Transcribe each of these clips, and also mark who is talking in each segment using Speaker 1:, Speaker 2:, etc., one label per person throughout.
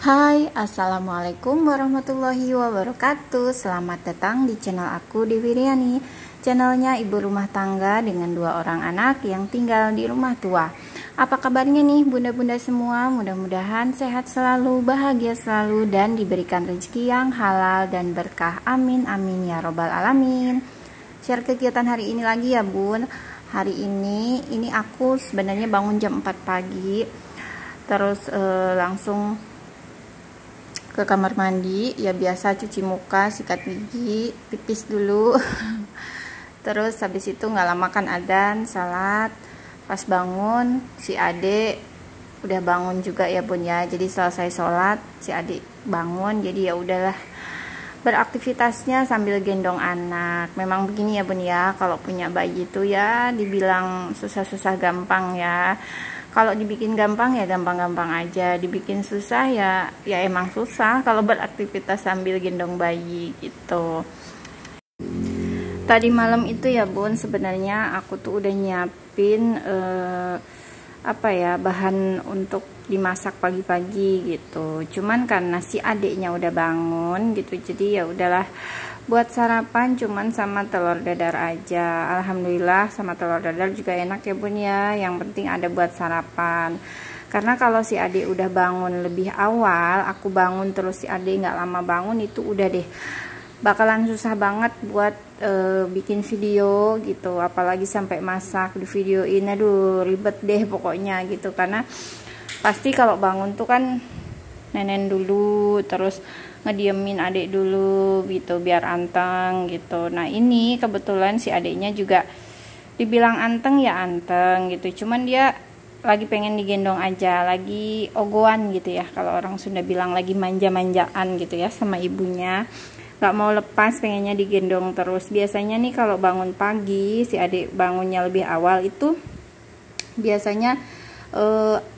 Speaker 1: Hai, assalamualaikum warahmatullahi wabarakatuh. Selamat datang di channel aku, Dewi Riani. Channelnya ibu rumah tangga dengan 2 orang anak yang tinggal di rumah tua. Apa kabarnya nih bunda-bunda semua? Mudah-mudahan sehat selalu, bahagia selalu, dan diberikan rezeki yang halal dan berkah. Amin amin ya robbal alamin. Share kegiatan hari ini lagi ya bun. Hari ini aku sebenarnya bangun jam 4 pagi. Terus langsung ke kamar mandi, ya biasa cuci muka, sikat gigi, pipis dulu. Terus habis itu nggak lama kan adzan, salat. Pas bangun si Ade udah bangun juga ya bun ya. Jadi selesai sholat si Ade bangun, jadi ya udahlah beraktivitasnya sambil gendong anak. Memang begini ya bun ya, kalau punya bayi itu ya dibilang susah-susah gampang ya. Kalau dibikin gampang ya gampang-gampang aja, dibikin susah ya emang susah kalau beraktivitas sambil gendong bayi gitu. Tadi malam itu ya bun, sebenarnya aku tuh udah nyiapin bahan untuk dimasak pagi-pagi gitu. Cuman karena si adiknya udah bangun gitu, jadi ya udahlah buat sarapan cuman sama telur dadar aja. Alhamdulillah sama telur dadar juga enak ya bun ya, yang penting ada buat sarapan. Karena kalau si adik udah bangun lebih awal, aku bangun terus si adik nggak lama bangun, itu udah deh bakalan susah banget buat bikin video gitu, apalagi sampai masak di videoin, aduh ribet deh pokoknya gitu. Karena pasti kalau bangun tuh kan nenen dulu, terus ngediemin adik dulu gitu biar anteng gitu. Nah ini kebetulan si adiknya juga dibilang anteng ya anteng gitu, cuman dia lagi pengen digendong aja, lagi ogoan gitu ya, kalau orang Sunda bilang lagi manja-manjaan gitu ya sama ibunya, nggak mau lepas, pengennya digendong terus. Biasanya nih kalau bangun pagi, si adik bangunnya lebih awal itu biasanya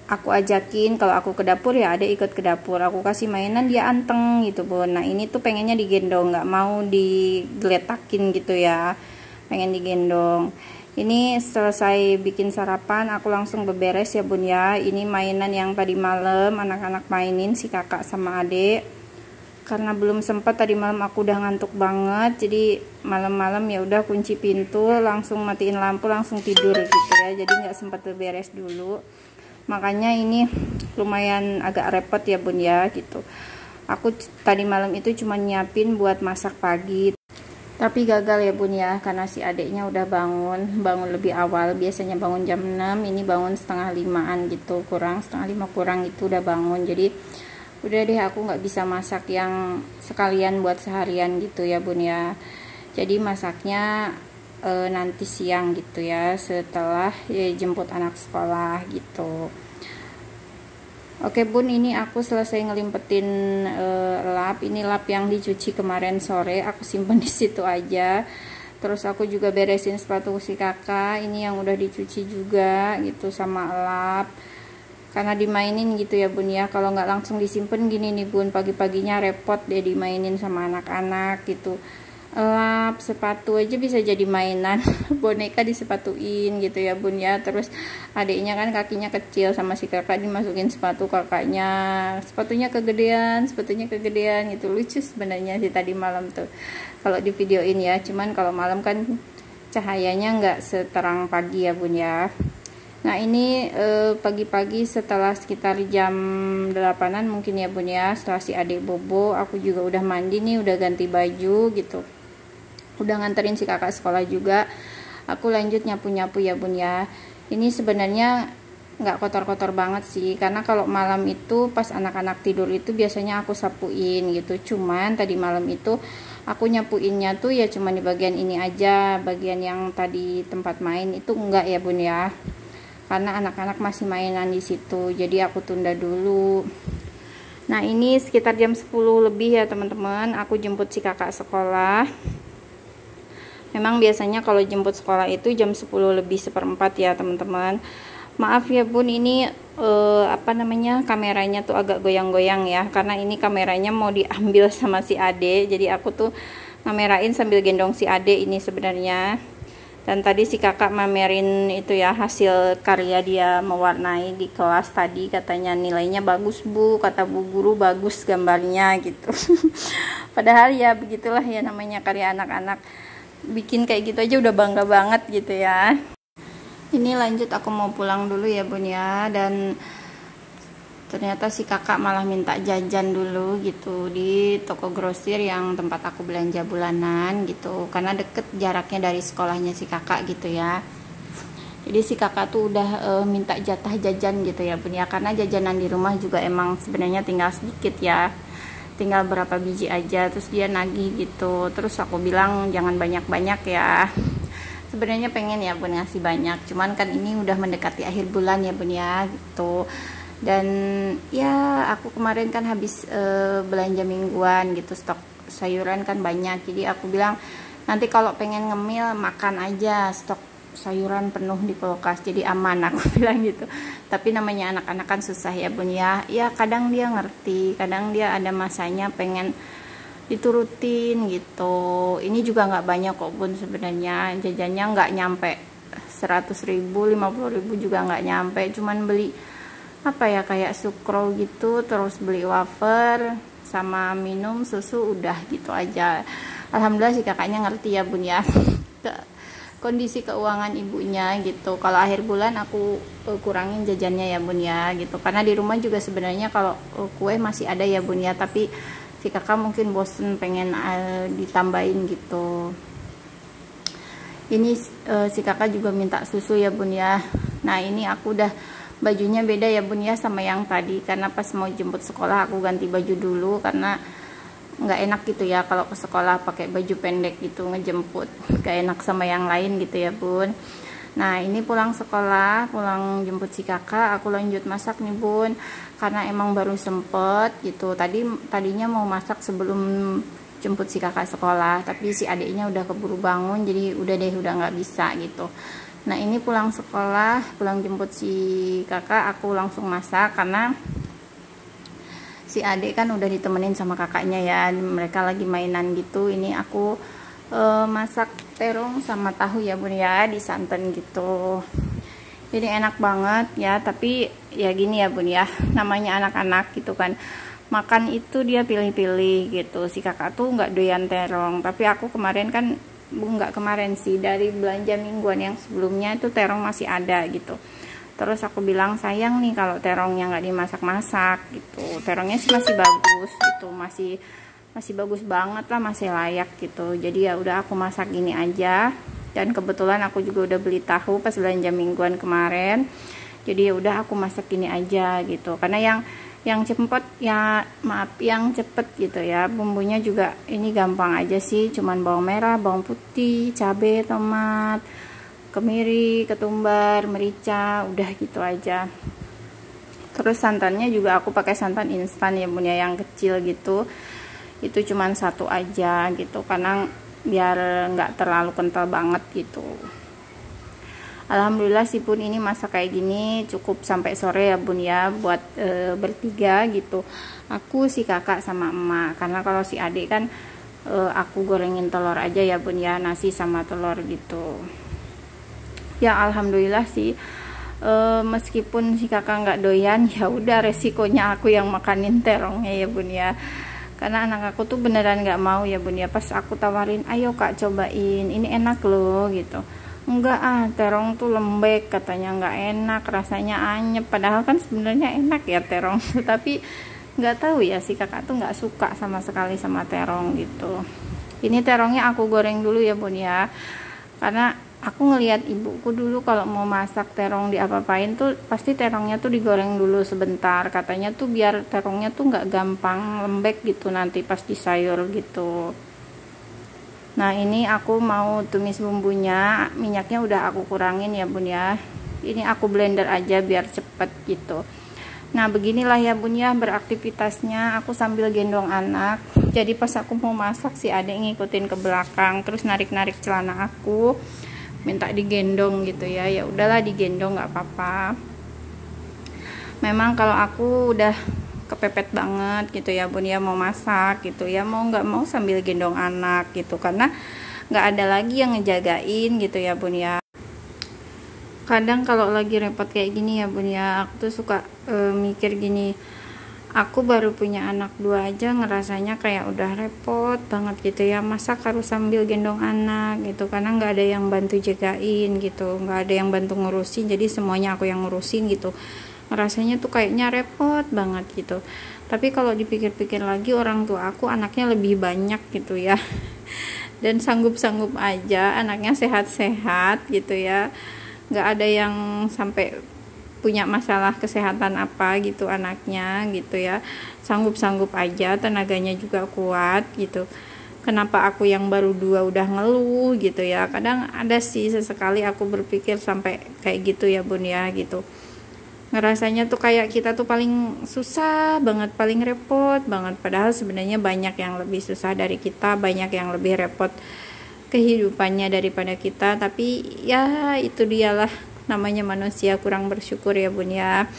Speaker 1: aku ajakin, kalau aku ke dapur ya ada ikut ke dapur, aku kasih mainan dia anteng gitu bun. Nah ini tuh pengennya digendong, nggak mau digeletakin gitu ya, pengen digendong. Ini selesai bikin sarapan aku langsung beberes ya bun ya. Ini mainan yang tadi malam anak-anak mainin, si kakak sama adik. Karena belum sempat, tadi malam aku udah ngantuk banget, jadi malam-malam ya udah kunci pintu, langsung matiin lampu, langsung tidur gitu ya. Jadi nggak sempat beberes dulu. Makanya ini lumayan agak repot ya bun ya gitu. Aku tadi malam itu cuma nyiapin buat masak pagi, tapi gagal ya bun ya, karena si adiknya udah bangun lebih awal. Biasanya bangun jam 6, ini bangun setengah 5-an gitu, setengah 5 kurang itu udah bangun. Jadi udah deh aku nggak bisa masak yang sekalian buat seharian gitu ya bun ya. Jadi masaknya nanti siang gitu ya, setelah jemput anak sekolah gitu. Oke bun, ini aku selesai ngelimpetin lap. Ini lap yang dicuci kemarin sore, aku simpen di situ aja. Terus aku juga beresin sepatu si kakak, ini yang udah dicuci juga gitu, sama lap. Karena dimainin gitu ya bun ya, kalau nggak langsung disimpan gini nih bun, pagi-paginya repot deh dimainin sama anak-anak gitu. Lap sepatu aja bisa jadi mainan, boneka disepatuin gitu ya bun ya. Terus adiknya kan kakinya kecil, sama si kakak dimasukin sepatu kakaknya, sepatunya kegedean gitu. Lucu sebenarnya sih tadi malam tuh kalau di videoin ya, cuman kalau malam kan cahayanya nggak seterang pagi ya bun ya. Nah ini pagi-pagi setelah sekitar jam 8-an mungkin ya bun ya, setelah si adik bobo, aku juga udah mandi nih, udah ganti baju gitu, udah nganterin si kakak sekolah juga. Aku lanjut nyapu-nyapu ya bun ya. Ini sebenarnya nggak kotor-kotor banget sih, karena kalau malam itu pas anak-anak tidur itu biasanya aku sapuin gitu. Cuman tadi malam itu aku nyapuinnya tuh ya cuma di bagian ini aja, bagian yang tadi tempat main itu enggak ya bun ya, karena anak-anak masih mainan di situ, jadi aku tunda dulu. Nah ini sekitar jam 10 lebih ya teman-teman, aku jemput si kakak sekolah. Memang biasanya kalau jemput sekolah itu jam 10 lebih seperempat ya teman-teman. Maaf ya bun, ini kameranya tuh agak goyang-goyang ya, karena ini kameranya mau diambil sama si ade, jadi aku tuh ngamerain sambil gendong si ade ini sebenarnya. Dan tadi si kakak mamerin itu ya hasil karya dia mewarnai di kelas tadi, katanya nilainya bagus bu, kata bu guru bagus gambarnya gitu. Padahal ya begitulah ya namanya karya anak-anak, bikin kayak gitu aja udah bangga banget gitu ya. Ini lanjut aku mau pulang dulu ya bun ya, dan ternyata si kakak malah minta jajan dulu gitu di toko grosir yang tempat aku belanja bulanan gitu, karena deket jaraknya dari sekolahnya si kakak gitu ya. Jadi si kakak tuh udah minta jatah jajan gitu ya bun ya, karena jajanan di rumah juga emang sebenarnya tinggal sedikit ya, tinggal berapa biji aja, terus dia nagih gitu. Terus aku bilang jangan banyak-banyak ya, sebenarnya pengen ya bun ngasih banyak, cuman kan ini udah mendekati akhir bulan ya bun ya gitu. Dan ya aku kemarin kan habis belanja mingguan gitu, stok sayuran kan banyak, jadi aku bilang nanti kalau pengen ngemil makan aja, stok sayuran penuh di kulkas jadi aman, aku bilang gitu. Tapi namanya anak-anak kan susah ya bun ya, ya kadang dia ngerti, kadang dia ada masanya pengen diturutin gitu. Ini juga nggak banyak kok bun, sebenarnya jajannya nggak nyampe 100.000, 50.000 juga nggak nyampe, cuman beli apa ya kayak sukro gitu, terus beli wafer sama minum susu, udah gitu aja. Alhamdulillah si kakaknya ngerti ya bun ya kondisi keuangan ibunya gitu. Kalau akhir bulan aku kurangin jajannya ya bun ya gitu, karena di rumah juga sebenarnya kalau kue masih ada ya bun ya, tapi si kakak mungkin bosen pengen ditambahin gitu. Ini si kakak juga minta susu ya bun ya. Nah ini aku udah bajunya beda ya bun ya sama yang tadi, karena pas mau jemput sekolah aku ganti baju dulu, karena nggak enak gitu ya kalau ke sekolah pakai baju pendek gitu ngejemput, gak enak sama yang lain gitu ya bun. Nah ini pulang sekolah, pulang jemput si kakak, aku lanjut masak nih bun, karena emang baru sempet gitu. Tadinya mau masak sebelum jemput si kakak sekolah, tapi si adiknya udah keburu bangun, jadi udah nggak bisa gitu. Nah ini pulang sekolah, pulang jemput si kakak, aku langsung masak karena si adik kan udah ditemenin sama kakaknya ya, mereka lagi mainan gitu. Ini aku masak terong sama tahu ya bun ya, di santan gitu. Jadi enak banget ya, tapi ya gini ya bun ya, namanya anak-anak gitu kan, makan itu dia pilih-pilih gitu. Si kakak tuh nggak doyan terong, tapi aku kemarin kan nggak kemarin sih, dari belanja mingguan yang sebelumnya itu terong masih ada gitu. Terus aku bilang sayang nih kalau terongnya nggak dimasak-masak gitu. Terongnya sih masih bagus gitu, masih bagus banget lah, masih layak gitu. Jadi ya udah aku masak gini aja. Dan kebetulan aku juga udah beli tahu pas belanja mingguan kemarin, jadi ya udah aku masak gini aja gitu. Karena yang cepet ya, maaf yang cepet gitu ya, bumbunya juga ini gampang aja sih, cuman bawang merah, bawang putih, cabai, tomat, kemiri, ketumbar, merica, udah gitu aja. Terus santannya juga aku pakai santan instan ya bun ya, yang kecil gitu, itu cuman satu aja gitu, karena biar nggak terlalu kental banget gitu. Alhamdulillah sih bun, ini masak kayak gini cukup sampai sore ya bun ya, buat bertiga gitu, aku, si kakak sama emak. Karena kalau si adik kan aku gorengin telur aja ya bun ya, nasi sama telur gitu ya. Alhamdulillah sih, meskipun si kakak nggak doyan, ya udah resikonya aku yang makanin terongnya ya bun ya, karena anak aku tuh beneran nggak mau ya bun ya. Pas aku tawarin, ayo kak cobain, ini enak loh gitu, enggak terong tuh lembek, katanya nggak enak, rasanya anyep. Padahal kan sebenarnya enak ya terong tapi nggak tahu ya, si kakak tuh nggak suka sama sekali sama terong gitu. Ini terongnya aku goreng dulu ya bun ya, karena aku ngelihat ibuku dulu kalau mau masak terong diapa-apain tuh pasti terongnya tuh digoreng dulu sebentar, katanya tuh biar terongnya tuh nggak gampang lembek gitu nanti pas di sayur gitu. Nah ini aku mau tumis bumbunya, minyaknya udah aku kurangin ya bun ya, ini aku blender aja biar cepet gitu. Nah beginilah ya bun ya beraktivitasnya, aku sambil gendong anak. Jadi pas aku mau masak, si adik ngikutin ke belakang, terus narik-narik celana aku, minta digendong gitu ya. Ya udahlah digendong, nggak apa-apa. Memang kalau aku udah kepepet banget gitu ya bun ya, mau masak gitu ya, mau nggak mau sambil gendong anak gitu, karena nggak ada lagi yang ngejagain gitu ya bun ya. Kadang kalau lagi repot kayak gini ya bun ya, aku tuh suka mikir gini, aku baru punya anak 2 aja ngerasanya kayak udah repot banget gitu ya, masa harus sambil gendong anak gitu, karena nggak ada yang bantu jagain gitu, nggak ada yang bantu ngurusin, jadi semuanya aku yang ngurusin gitu. Rasanya tuh kayaknya repot banget gitu. Tapi kalau dipikir-pikir lagi, orang tua aku anaknya lebih banyak gitu ya dan sanggup-sanggup aja, anaknya sehat-sehat gitu ya, nggak ada yang sampai punya masalah kesehatan apa gitu anaknya gitu ya, sanggup-sanggup aja, tenaganya juga kuat gitu. Kenapa aku yang baru 2 udah ngeluh gitu ya. Kadang ada sih sesekali aku berpikir sampai kayak gitu ya bun ya gitu, ngerasanya tuh kayak kita tuh paling susah banget, paling repot banget, padahal sebenarnya banyak yang lebih susah dari kita, banyak yang lebih repot kehidupannya daripada kita. Tapi ya itu dialah namanya manusia, kurang bersyukur ya bun ya.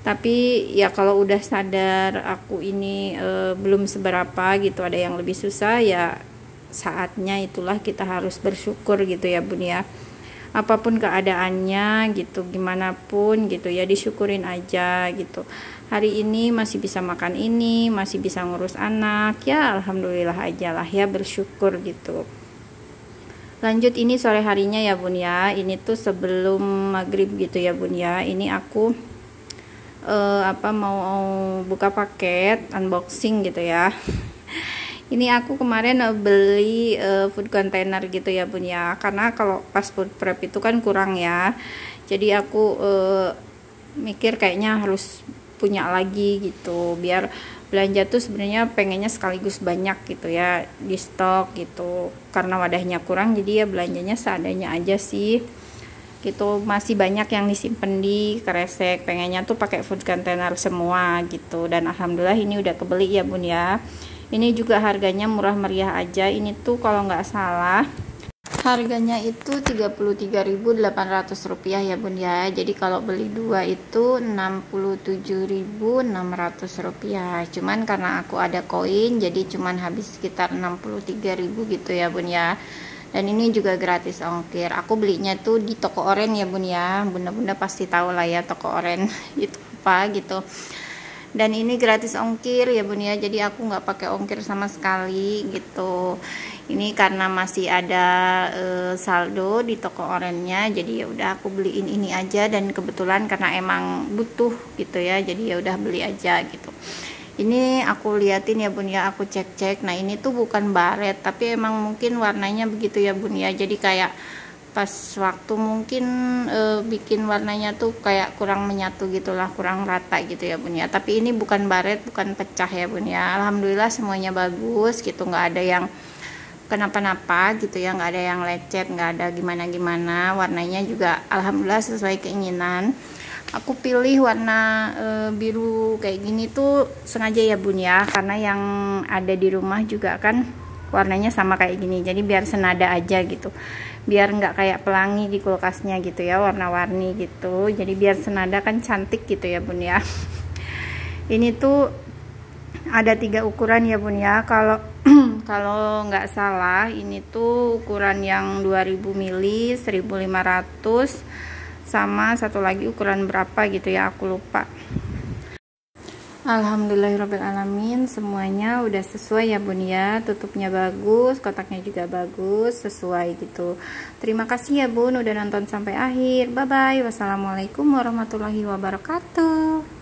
Speaker 1: Tapi ya kalau udah sadar aku ini belum seberapa gitu, ada yang lebih susah, ya saatnya itulah kita harus bersyukur gitu ya bun ya. Apapun keadaannya gitu, gimana pun gitu ya, disyukurin aja gitu. Hari ini masih bisa makan ini, masih bisa ngurus anak, ya alhamdulillah aja lah ya, bersyukur gitu. Lanjut, ini sore harinya ya bun ya, ini tuh sebelum maghrib gitu ya bun ya. Ini aku mau buka paket unboxing gitu ya. Ini aku kemarin beli food container gitu ya bun ya, karena kalau pas food prep itu kan kurang ya, jadi aku mikir kayaknya harus punya lagi gitu, biar belanja tuh sebenarnya pengennya sekaligus banyak gitu ya, di stok gitu. Karena wadahnya kurang, jadi ya belanjanya seadanya aja sih gitu. Masih banyak yang disimpan di kresek, pengennya tuh pakai food container semua gitu. Dan alhamdulillah ini udah kebeli ya bun ya. Ini juga harganya murah meriah aja. Ini tuh kalau nggak salah harganya itu Rp33.800 ya bun ya. Jadi kalau beli 2 itu Rp67.600. Cuman karena aku ada koin, jadi cuman habis sekitar 63.000 gitu ya bun ya. Dan ini juga gratis ongkir. Aku belinya tuh di toko oren ya bun ya. Bunda-bunda pasti tahu lah ya toko oren itu apa gitu. Dan ini gratis ongkir ya bun ya, jadi aku nggak pakai ongkir sama sekali gitu. Ini karena masih ada saldo di toko orennya, jadi ya udah aku beliin ini aja. Dan kebetulan karena emang butuh gitu ya, jadi ya udah beli aja gitu. Ini aku liatin ya bun ya, aku cek-cek. Nah ini tuh bukan baret, tapi emang mungkin warnanya begitu ya bun ya, jadi kayak pas waktu mungkin bikin warnanya tuh kayak kurang menyatu gitulah, kurang rata gitu ya bun ya. Tapi ini bukan baret, bukan pecah ya bun ya. Alhamdulillah semuanya bagus gitu, nggak ada yang kenapa-napa gitu ya, nggak ada yang lecet, nggak ada gimana-gimana. Warnanya juga alhamdulillah sesuai keinginan. Aku pilih warna biru kayak gini tuh sengaja ya bun ya, karena yang ada di rumah juga kan warnanya sama kayak gini, jadi biar senada aja gitu, biar nggak kayak pelangi di kulkasnya gitu ya, warna-warni gitu. Jadi biar senada kan cantik gitu ya bun ya. Ini tuh ada 3 ukuran ya bun ya. Kalau kalau nggak salah ini tuh ukuran yang 2000 ml 1500, sama satu lagi ukuran berapa gitu ya, aku lupa. Alhamdulillahirrahmanirrahim, semuanya udah sesuai ya bun ya, tutupnya bagus, kotaknya juga bagus, sesuai gitu. Terima kasih ya bun udah nonton sampai akhir. Bye bye, wassalamualaikum warahmatullahi wabarakatuh.